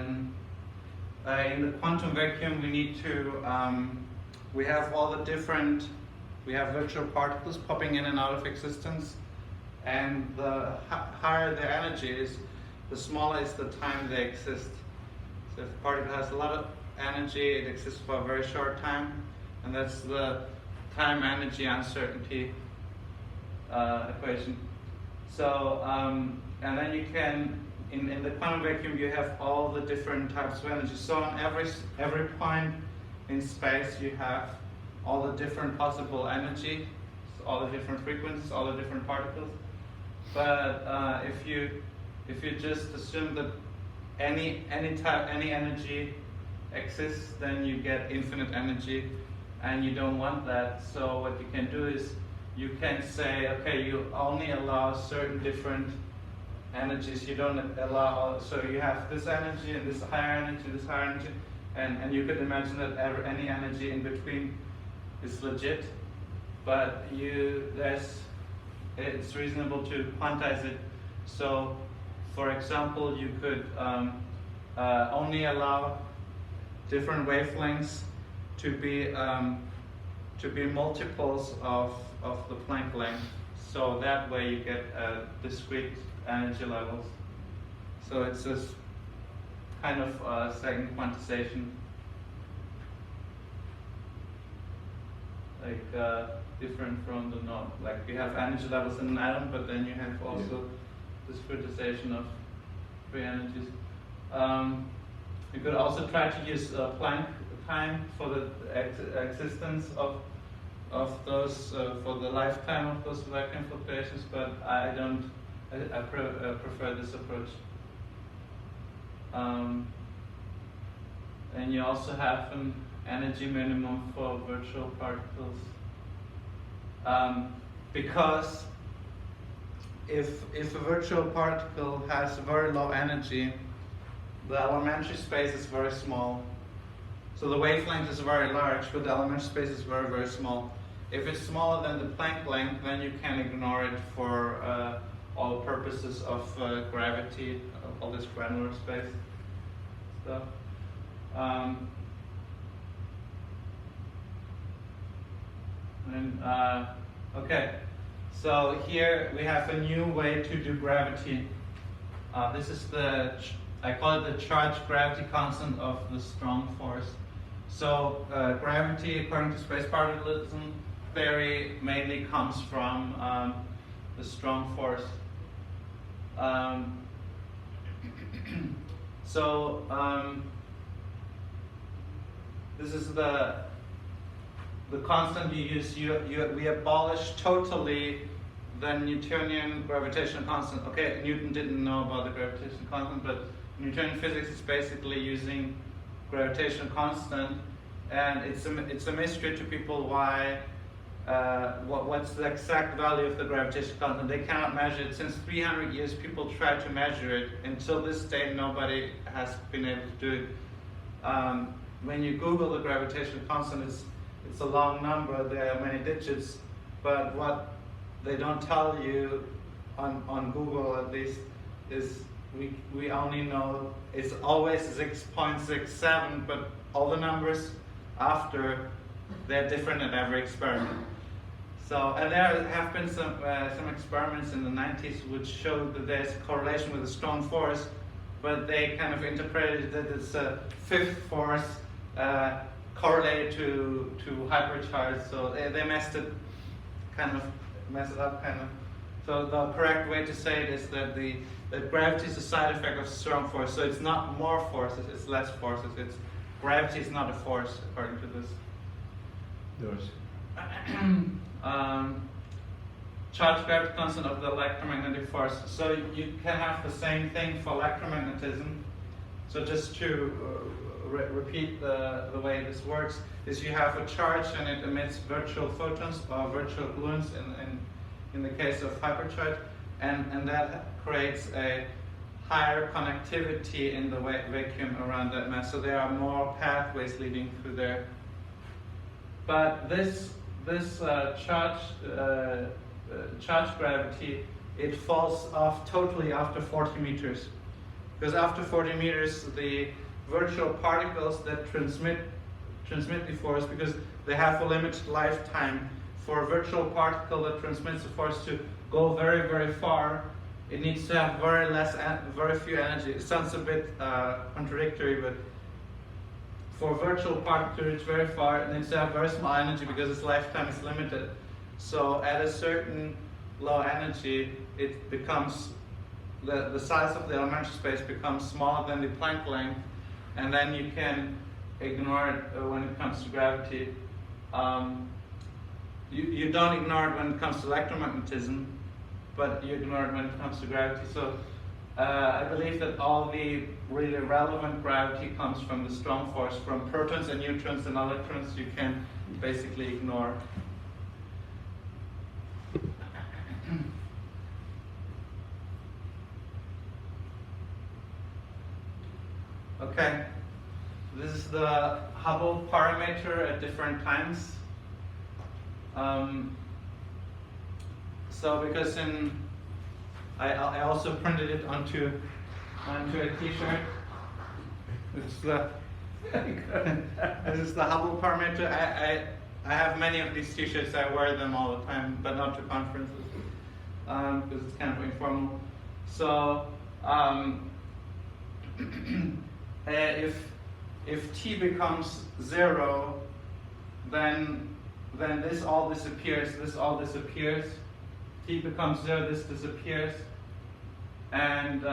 then in the quantum vacuum we need to, we have all the different, we have virtual particles popping in and out of existence, and the higher their energy is, the smaller is the time they exist. So if a particle has a lot of energy, it exists for a very short time, and that's the time energy uncertainty equation. So, and then you can, in the quantum vacuum, you have all the different types of energy. So on every point in space, you have all the different possible energy, so all the different frequencies, all the different particles. But if you just assume that any energy exists, then you get infinite energy, and you don't want that. So what you can do is you can say, okay, you only allow certain different energies. You don't allow, so you have this energy and this higher energy, this higher energy, and you could imagine that any energy in between is legit, but it's reasonable to quantize it. So, for example, you could only allow different wavelengths to be multiples of the Planck length. So that way you get discrete energy levels. So it's this kind of second quantization, like different from the norm. Like you have energy levels in an atom, but then you have also discretization of free energies. You could also try to use Planck time for the existence of those, for the lifetime of those vacuum fluctuations, but I prefer this approach. And you also have an energy minimum for virtual particles. Because if a virtual particle has very low energy, the elementary space is very small. So the wavelength is very large, but the elementary space is very, very small. If it's smaller than the Planck length, then you can ignore it for all purposes of gravity, all this granular space stuff. Okay, so here we have a new way to do gravity. This is I call it the charge gravity constant of the strong force. So gravity, according to space parallelism theory, mainly comes from the strong force. This is the constant you use. We abolish totally the Newtonian gravitational constant. Okay, Newton didn't know about the gravitational constant, but Newtonian physics is basically using gravitational constant, and it's a mystery to people why what's the exact value of the gravitational constant. They cannot measure it. Since 300 years people try to measure it. Until this day nobody has been able to do it. When you Google the gravitational constant, it's a long number, there are many digits, but what they don't tell you on Google at least is we only know it's always 6.67, but all the numbers after, they're different at every experiment. So, and there have been some experiments in the 90s which showed that there's a correlation with a strong force, but they kind of interpreted that it's a fifth force correlated to hypercharge. So they messed it up. So the correct way to say it is that that gravity is a side effect of strong force. So it's not more forces, it's less forces. Gravity is not a force, according to this. Yours. Charge gravity constant of the electromagnetic force. So you can have the same thing for electromagnetism. So just to repeat the way this works, is you have a charge and it emits virtual photons or virtual gluons in the case of hypercharge, and that creates a higher connectivity in the vacuum around that mass. So there are more pathways leading through there. But this charge gravity, it falls off totally after 40 meters. because after 40 meters, the virtual particles that transmit the force, because they have a limited lifetime. For a virtual particle that transmits the force to go very, very far, it needs to have very few energy. It sounds a bit contradictory, but for a virtual particle to reach very far, it needs to have very small energy because its lifetime is limited. So at a certain low energy, it becomes, the size of the elementary space becomes smaller than the Planck length, and then you can ignore it when it comes to gravity. You don't ignore it when it comes to electromagnetism, but you ignore it when it comes to gravity. So I believe that all the really relevant gravity comes from the strong force. From protons and neutrons and electrons, you can basically ignore. Okay, this is the Hubble parameter at different times. So because I also printed it onto a T-shirt. This is the Hubble parameter. I have many of these T-shirts. I wear them all the time, but not to conferences because it's kind of informal. So if T becomes 0, then this all disappears. This all disappears. T becomes 0. This disappears, and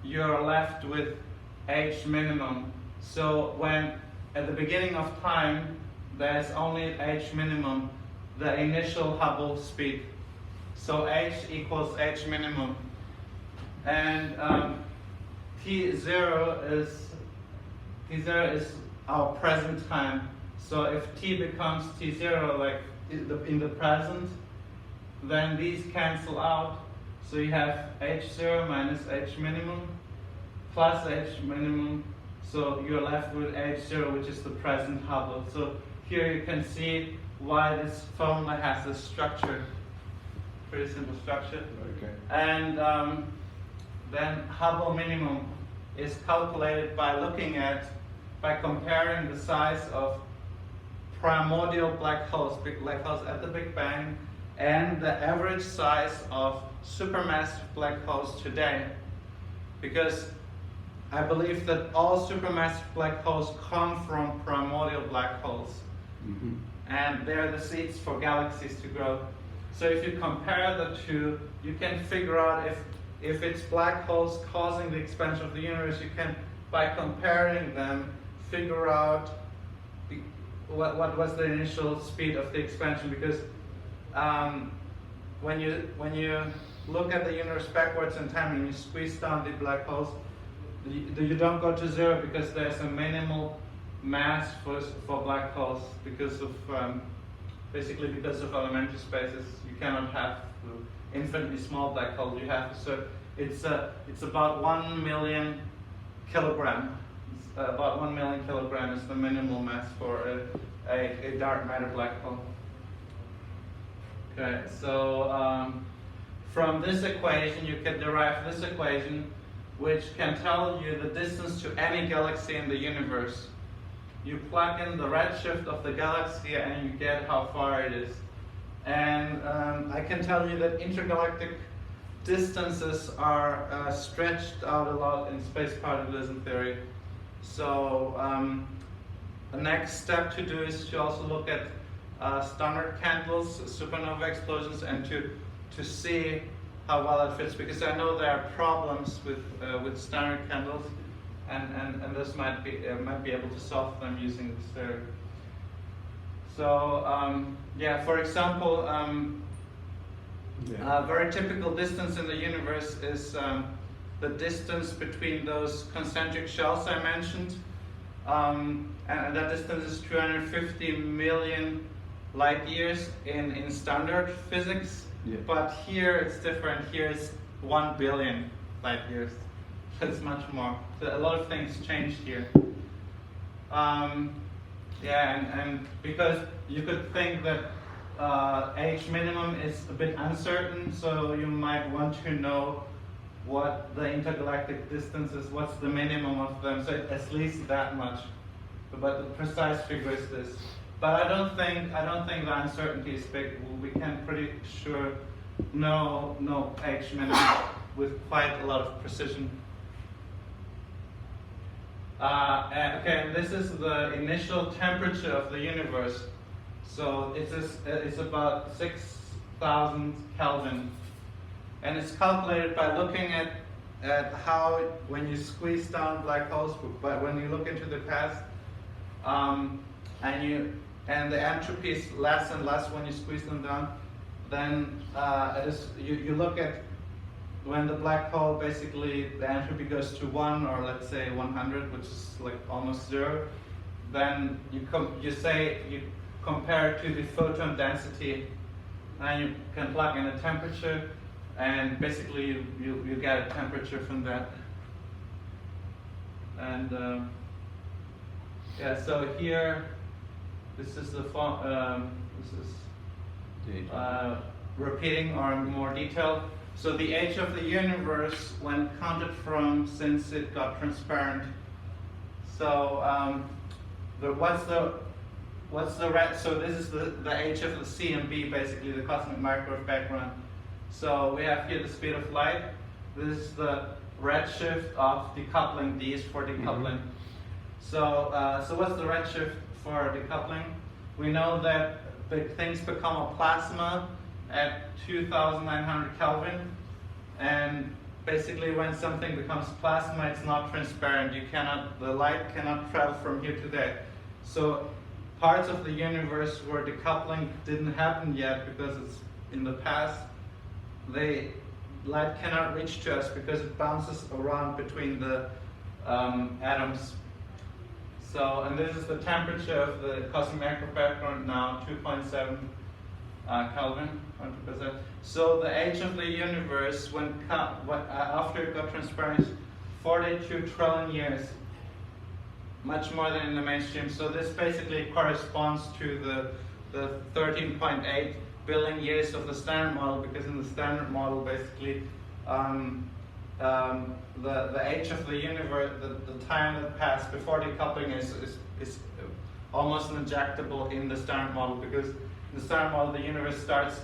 you're left with H minimum. So when at the beginning of time there's only H minimum, the initial Hubble speed. So H equals H minimum, and T0 is our present time. So if T becomes T0, like in the present, then these cancel out. So you have H0 minus H minimum plus H minimum. So you're left with H0, which is the present Hubble. So here you can see why this formula has this structure. Pretty simple structure. Okay. And then Hubble minimum is calculated by comparing the size of primordial black holes at the Big Bang, and the average size of supermassive black holes today. Because I believe that all supermassive black holes come from primordial black holes. Mm-hmm. And they're the seeds for galaxies to grow. So if you compare the two, you can figure out if it's black holes causing the expansion of the universe. You can, by comparing them, figure out what was the initial speed of the expansion. Because when you look at the universe backwards in time and you squeeze down the black holes, you don't go to 0 because there's a minimal mass for black holes because of basically because of elementary spaces. You cannot have infinitely small black holes. You have it's about 1 million kilogram. About 1 million kilogram is the minimal mass for a dark matter black hole. Okay, so from this equation you can derive this equation, which can tell you the distance to any galaxy in the universe. You plug in the redshift of the galaxy and you get how far it is. And I can tell you that intergalactic distances are stretched out a lot in space particularism theory. So the next step to do is to also look at standard candles, supernova explosions, and to see how well it fits, because I know there are problems with standard candles, and this might be able to solve them using this theory. So yeah, for example, a very typical distance in the universe is the distance between those concentric shells I mentioned, and that distance is 250 million light years in standard physics. Yeah. But here it's different. Here it's 1 billion light years. It's much more. So a lot of things changed here. Yeah, and because you could think that H minimum is a bit uncertain, so you might want to know what the intergalactic distance is, what's the minimum of them, so at least that much. But the precise figure is this. But I don't think the uncertainty is big. We can pretty sure know H minimum with quite a lot of precision. Okay, this is the initial temperature of the universe. So it's about 6,000 Kelvin, and it's calculated by looking at how when you squeeze down black holes, but when you look into the past, and the entropy is less and less when you squeeze them down, then you look at when the black hole basically the entropy goes to 1 or let's say 100, which is like almost 0, then you compare it to the photon density, and you can plug in a temperature, and basically you get a temperature from that. And yeah, so here this is the repeating or more detailed. So the age of the universe, when counted from since it got transparent. So what's the red? So this is the age of the CMB, basically the cosmic microwave background. So we have here the speed of light. This is the redshift of decoupling. D is for decoupling. So what's the redshift for decoupling? We know that things become a plasma at 2,900 Kelvin, and basically when something becomes plasma, it's not transparent. The light cannot travel from here to there. So parts of the universe where decoupling didn't happen yet because it's in the past, light cannot reach to us because it bounces around between the atoms. So, and this is the temperature of the cosmic microwave background now, 2.7 Kelvin, 100%. So the age of the universe, after it got transparent, is 42 trillion years, much more than in the mainstream. So this basically corresponds to the 13.8 billion years of the Standard Model, because in the Standard Model, basically, the age of the universe, the time that passed before decoupling is almost injectable in the Standard Model, because in the Standard Model the universe starts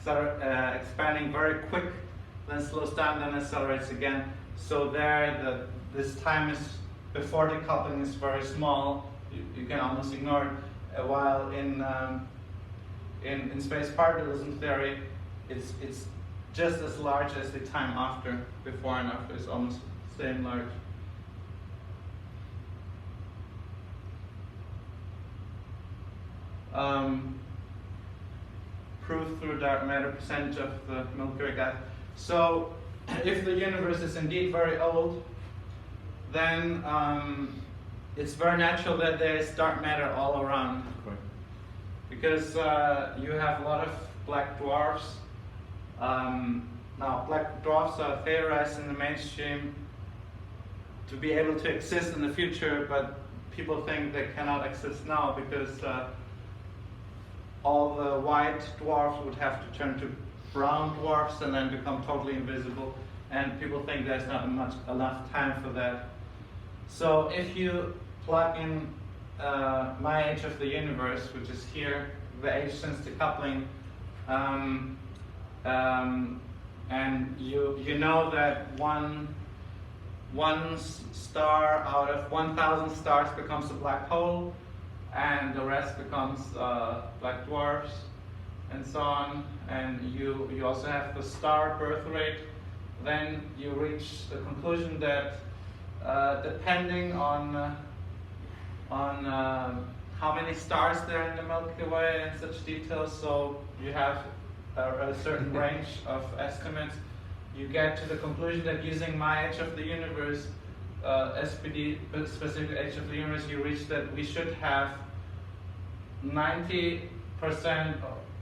expanding very quick, then slows down, then accelerates again. So there, this time is before decoupling is very small. You can almost ignore it. While in space parallelism theory, it's just as large as the time after. Before and after is almost the same large. Proof through dark matter, percentage of the Milky Way gas. So if the universe is indeed very old, then it's very natural that there is dark matter all around. Correct. Because you have a lot of black dwarfs. Now, black dwarfs are theorized in the mainstream to be able to exist in the future, but people think they cannot exist now because all the white dwarfs would have to turn to brown dwarfs and then become totally invisible, and people think there's not enough time for that. So if you plug in my age of the universe, which is here, the age since decoupling, and you know that one star out of 1,000 stars becomes a black hole, and the rest becomes black dwarfs, and so on. And you also have the star birth rate. Then you reach the conclusion that depending on how many stars there are in the Milky Way and such details, so you have a certain range of estimates, you get to the conclusion that using my age of the universe, SPD, specific age of the universe, you reach that we should have 90%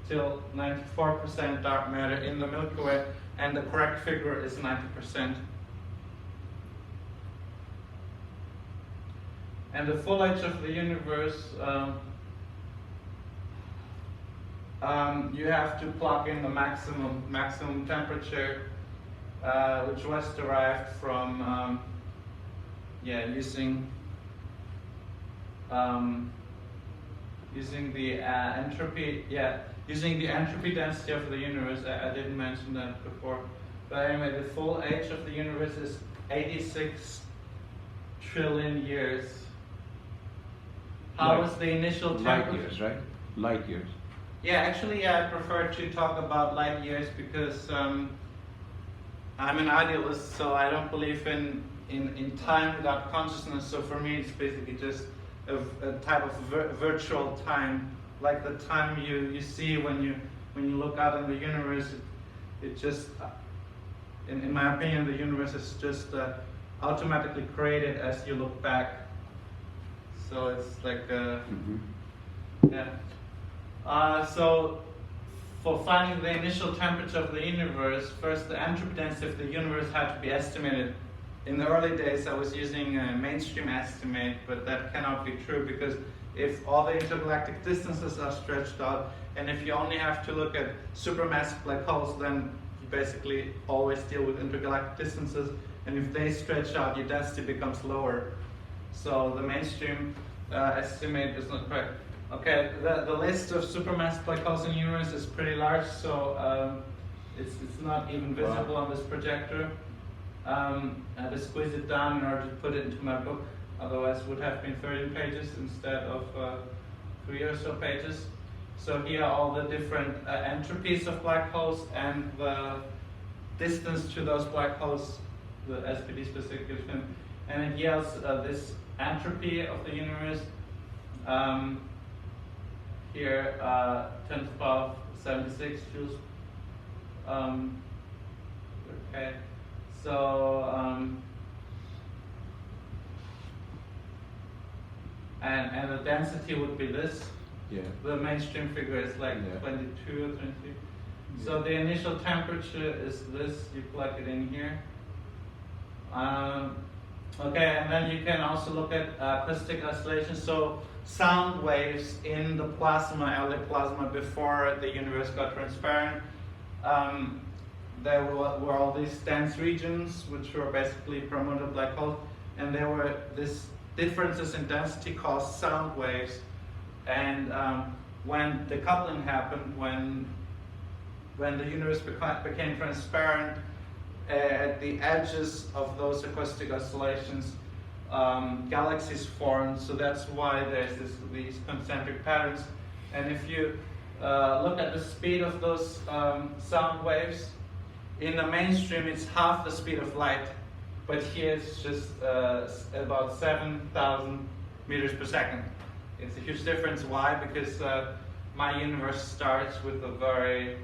till 94% dark matter in the Milky Way, and the correct figure is 90%. And the full age of the universe, you have to plug in the maximum temperature, which was derived from using the entropy, using the entropy density of the universe. I didn't mention that before, but anyway, the full age of the universe is 86 trillion years. How was the initial temperature? Light years, right? Light years. Yeah, actually, I prefer to talk about light years because I'm an idealist, so I don't believe in time without consciousness. So for me, it's basically just a type of virtual time, like the time you see when you look out in the universe. It just, in my opinion, the universe is just automatically created as you look back. So it's like yeah. So for finding the initial temperature of the universe, first the entropy density of the universe had to be estimated. In the early days I was using a mainstream estimate, but that cannot be true because if all the intergalactic distances are stretched out, and if you only have to look at supermassive black holes, then you basically always deal with intergalactic distances, and if they stretch out, your density becomes lower. So the mainstream estimate is not correct. Okay, the list of supermassive black holes in the universe is pretty large, so it's not even visible on this projector. I had to squeeze it down in order to put it into my book, otherwise it would have been 13 pages instead of 3 or so pages. So here are all the different entropies of black holes and the distance to those black holes, the SPD specific, and it yields this entropy of the universe. Here, 10 to the power 76 joules. Okay, so and the density would be this. Yeah. The mainstream figure is like 22 or 23. Yeah. So the initial temperature is this. You plug it in here. Okay, and then you can also look at acoustic oscillations. So sound waves in the plasma, early plasma, before the universe got transparent. There were all these dense regions, which were basically primordial black holes, and there were these differences in density caused sound waves. And when decoupling happened, when the universe became transparent, at the edges of those acoustic oscillations, galaxies formed. So that's why there's these concentric patterns. And if you look at the speed of those sound waves, in the mainstream it's half the speed of light, but here it's just about 7,000 meters per second. It's a huge difference. Why? Because my universe starts with a very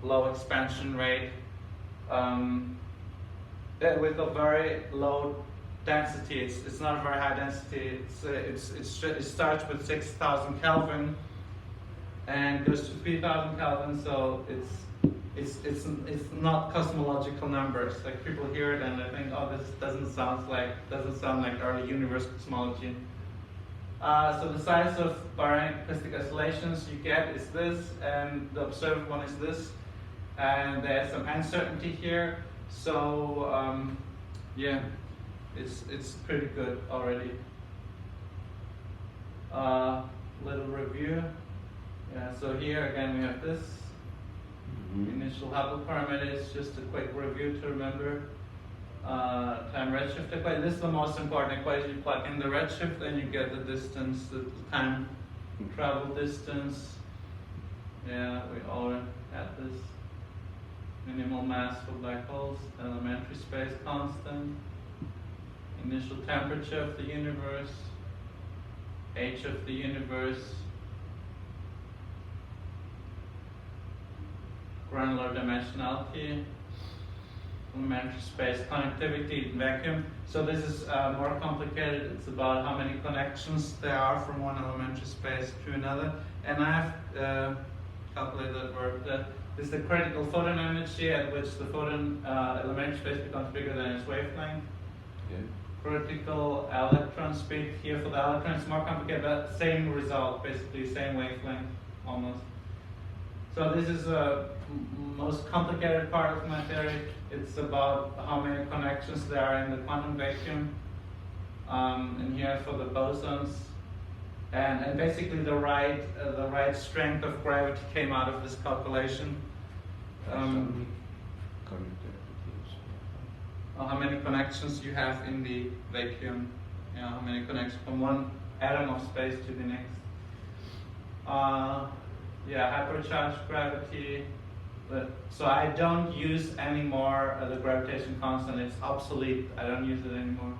low expansion rate, with a very low density. It's not a very high density. It starts with 6,000 Kelvin and goes to 3,000 Kelvin. So it's not cosmological numbers. Like people hear it and they think, oh, this doesn't sound like early universe cosmology. So the size of baryonic acoustic oscillations you get is this, and the observed one is this, and there's some uncertainty here. So yeah, it's pretty good already. Little review. Yeah. So here again we have this. Initial Hubble parameter is just a quick review to remember. Time redshift equation. This is the most important equation. You plug in the redshift, then you get the distance, the time travel distance. Yeah, we all had this. Minimal mass for black holes, elementary space constant, initial temperature of the universe, age of the universe, granular dimensionality, elementary space connectivity in vacuum. So this is more complicated. It's about how many connections there are from one elementary space to another. And I have calculated that work. This is the critical photon energy at which the photon elementary space becomes bigger than its wavelength. Yeah. Critical electron speed. Here for the electron it's more complicated, but same result, basically same wavelength almost. So this is the most complicated part of my theory. It's about how many connections there are in the quantum vacuum. And here for the bosons, and basically the right strength of gravity came out of this calculation. How many connections you have in the vacuum? Yeah, how many connections from one atom of space to the next? Yeah, hypercharged gravity. So I don't use anymore the gravitation constant. It's obsolete. I don't use it anymore.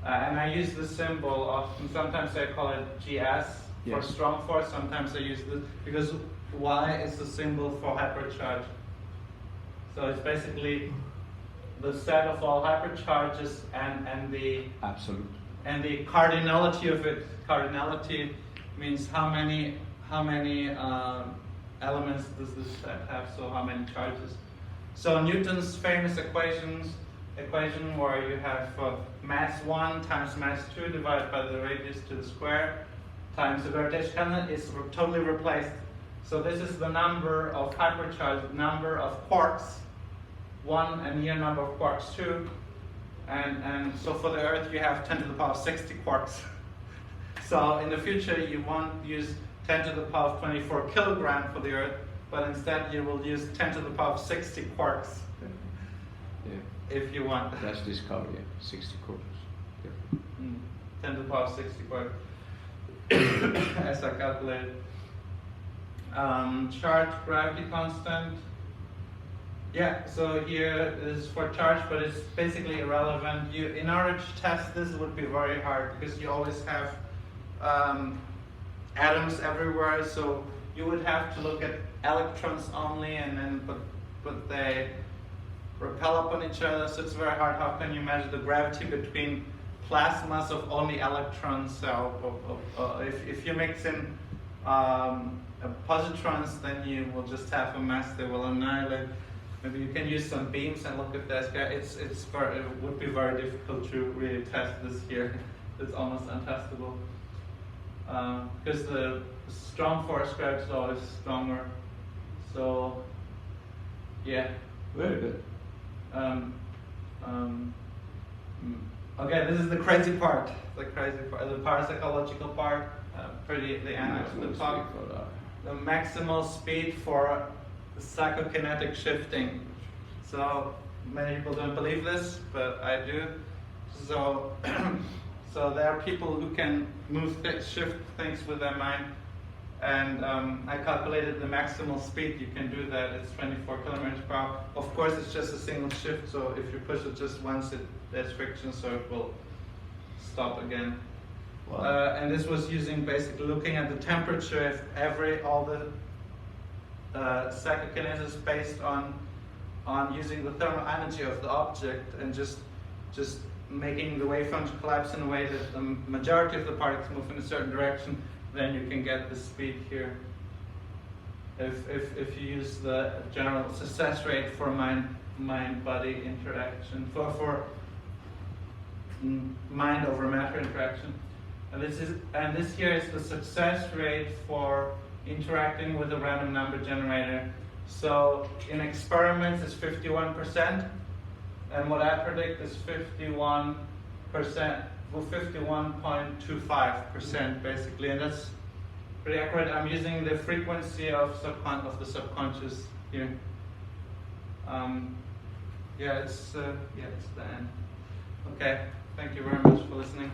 And I use the symbol often. Sometimes I call it GS for Yes. strong force. Sometimes I use this because Y is the symbol for hypercharge. So it's basically the set of all hypercharges and the Absolute. and the cardinality of it. Cardinality means how many elements does this set have? So how many charges? So Newton's famous equation where you have mass 1 times mass 2 divided by the radius to the square times the gravitational constant is totally replaced. So this is the number of hypercharged, number of quarks 1, and here number of quarks 2. And so for the Earth you have 10 to the power 60 quarks. So in the future you won't use 10 to the power 24 kilogram for the Earth, but instead you will use 10 to the power 60 quarks. Yeah. If you want. That's discovery, yeah. 60 quarters. Yeah. 10 to the power 60 quarks. As I calculated. Charge gravity constant. Yeah, so here is for charge, but it's basically irrelevant. In order to test this, it would be very hard because you always have atoms everywhere. So you would have to look at electrons only, and then but they repel upon each other. So it's very hard. How can you measure the gravity between plasmas of only electrons? So if you mix in positrons, then you will just have a mess. They will annihilate. Maybe you can use some beams and look at this. It would be very difficult to really test this here. It's almost untestable because the strong force gravity is always stronger. So yeah. Very good. Okay, this is the crazy part. The parapsychological part. The end of the talk. The maximal speed for psychokinetic shifting. So many people don't believe this, but I do. So, so there are people who can shift things with their mind, and I calculated the maximal speed. You can do that. It's 24 kilometers per hour. Of course, it's just a single shift. So if you push it just once, there's friction, so it will stop again. Wow. And this was using basically looking at the temperature. If all the psychokinesis based on using the thermal energy of the object and just making the wave function collapse in a way that the majority of the particles move in a certain direction, then you can get the speed here. If you use the general success rate for mind-body interaction, for mind over matter interaction, and this here is the success rate for interacting with a random number generator. So in experiments it's 51%, and what I predict is 51%, well 51.25% basically, and that's pretty accurate. I'm using the frequency of the subconscious here. Yeah, it's the end. Okay, thank you very much for listening.